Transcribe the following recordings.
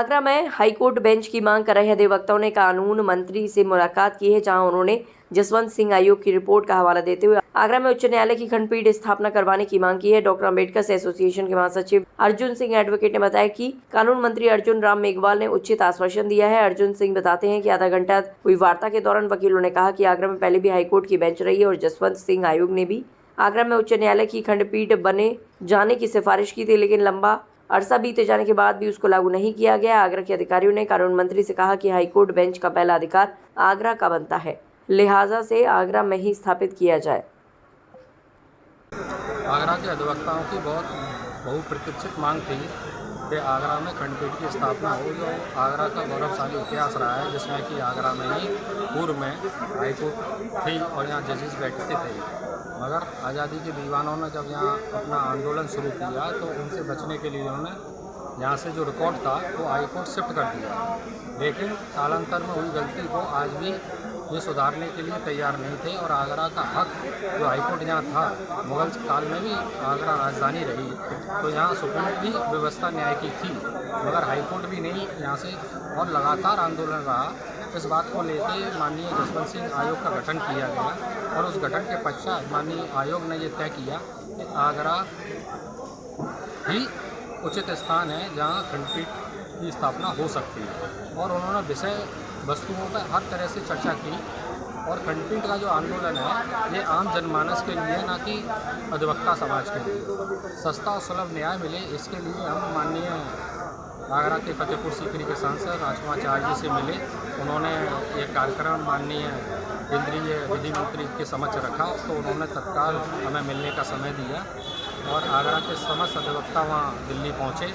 आगरा में high court bench की मांग कर रहे अधिवक्ताओं ने कानून मंत्री से मुलाकात की है, जहां उन्होंने जसवंत सिंह आयोग की रिपोर्ट का हवाला देते हुए आगरा में उच्च न्यायालय की खंडपीठ स्थापना करवाने की मांग की है। डॉक्टर अम्बेडकर एसोसिएशन के महासचिव अर्जुन सिंह एडवोकेट ने बताया कि कानून मंत्री अर्जुन राम मेघवाल ने उचित आश्वासन दिया है। अर्जुन सिंह बताते हैं कि आधा घंटा हुई वार्ता के दौरान वकीलों ने कहा कि आगरा में पहले भी हाईकोर्ट की बेंच रही है और जसवंत सिंह आयोग ने भी आगरा में उच्च न्यायालय की खंडपीठ बने जाने की सिफारिश की थी, लेकिन लंबा अरसा बीते जाने के बाद भी उसको लागू नहीं किया गया। आगरा के अधिकारियों ने कानून मंत्री से कहा कि हाईकोर्ट बेंच का पहला अधिकार आगरा का बनता है, लिहाजा से आगरा में ही स्थापित किया जाए। आगरा के अधिवक्ताओं की बहुत बहुप्रतीक्षित मांग थी कि आगरा में खंडपीठ की स्थापना हो, जो आगरा का गौरवशाली इतिहास रहा है, जिसमें कि आगरा में ही पूर्व में हाईकोर्ट थी और यहाँ जजेस बैठते थे। मगर आज़ादी के दीवानों ने जब यहाँ अपना आंदोलन शुरू किया तो उनसे बचने के लिए उन्होंने यहाँ से जो रिकॉर्ड था वो हाईकोर्ट शिफ्ट कर दिया, लेकिन कालांतर में हुई गलती को आज भी ये सुधारने के लिए तैयार नहीं थे। और आगरा का हक जो हाईकोर्ट यहाँ था, मुगल काल में भी आगरा राजधानी रही, तो यहाँ सुप्रीम भी व्यवस्था न्याय की थी, मगर हाईकोर्ट भी नहीं यहाँ से, और लगातार आंदोलन रहा। इस बात को लेकर माननीय जसवंत सिंह आयोग का गठन किया गया और उस गठन के पश्चात माननीय आयोग ने ये तय किया कि आगरा ही उचित स्थान है जहाँ खंडपीठ की स्थापना हो सकती है। और उन्होंने विषय वस्तुओं पर हर तरह से चर्चा की और खंडपीठ का जो आंदोलन है ये आम जनमानस के लिए, ना कि अधिवक्ता समाज के लिए सस्ता और सुलभ न्याय मिले, इसके लिए हम माननीय आगरा के फतेहपुर सीकरी के सांसद राजकुमार चार्य जी से मिले। उन्होंने ये कार्यक्रम माननीय केंद्रीय विधि मंत्री के समक्ष रखा, तो उन्होंने तत्काल हमें मिलने का समय दिया और आगरा के समस्त अधिवक्ता वहाँ दिल्ली पहुँचे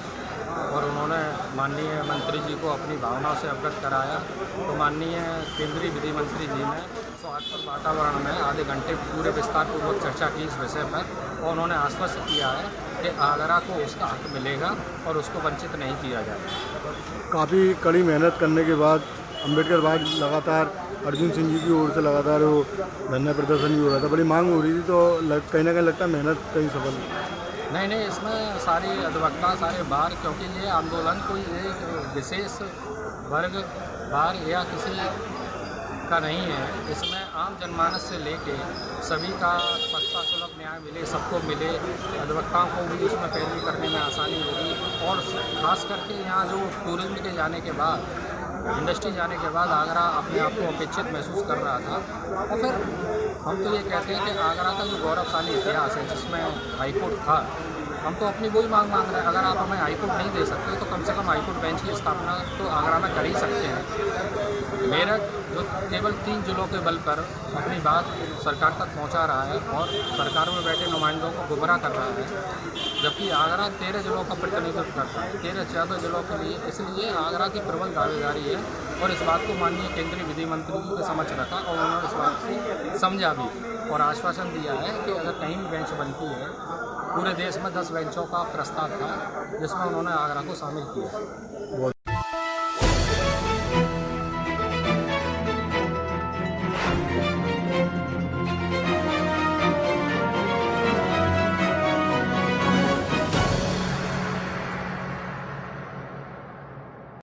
और उन्होंने माननीय मंत्री जी को अपनी भावनाओं से अवगत कराया। तो माननीय केंद्रीय विधि मंत्री जी ने सौहार्दपूर्ण वातावरण में आधे घंटे पूरे विस्तारपूर्वक चर्चा की इस विषय पर, और उन्होंने आश्वस्त किया है कि आगरा को उसका हक मिलेगा और उसको वंचित नहीं किया जाएगा। काफ़ी कड़ी मेहनत करने के बाद अम्बेडकर बाग लगातार अर्जुन सिंह जी की ओर से लगातार वो धरना प्रदर्शन भी हो रहा था, बड़ी मांग हो रही थी, तो कहीं ना कहीं लगता है मेहनत कहीं सफल नहीं, इसमें सारे अधिवक्ता सारे बार, क्योंकि ये आंदोलन कोई एक विशेष वर्ग बार या किसी का नहीं है, इसमें आम जनमानस से लेके सभी का सस्ता सुलभ न्याय मिले, सबको मिले, अधिवक्ताओं को भी उसमें पैरवी करने में आसानी होगी। और ख़ास करके यहाँ जो टूरिज्म के जाने के बाद, इंडस्ट्री जाने के बाद आगरा अपने आप को अपेक्षित महसूस कर रहा था। और फिर हम तो ये कहते हैं कि आगरा का जो गौरवशाली इतिहास है जिसमें हाईकोर्ट था, हम तो अपनी वही मांग रहे हैं। अगर आप हमें हाईकोर्ट नहीं दे सकते तो कम से कम हाईकोर्ट बेंच की स्थापना तो आगरा में कर ही सकते हैं। मेरठ जो केवल 3 जिलों के बल पर अपनी बात सरकार तक पहुंचा रहा है और सरकार में बैठे नुमाइंदों को गुमराह कर रहा है, जबकि आगरा 13 जिलों का प्रतिनिधित्व करता है, 13-14 जिलों के लिए। इसलिए आगरा की प्रबल दावेदारी है और इस बात को माननीय केंद्रीय विधि मंत्री जी के समक्ष रखा और उन्होंने इस बात को समझा भी और आश्वासन दिया है कि अगर कहीं भी बेंच बनती है, पूरे देश में 10 बेंचों का प्रस्ताव था जिसमें उन्होंने आगरा को शामिल किया।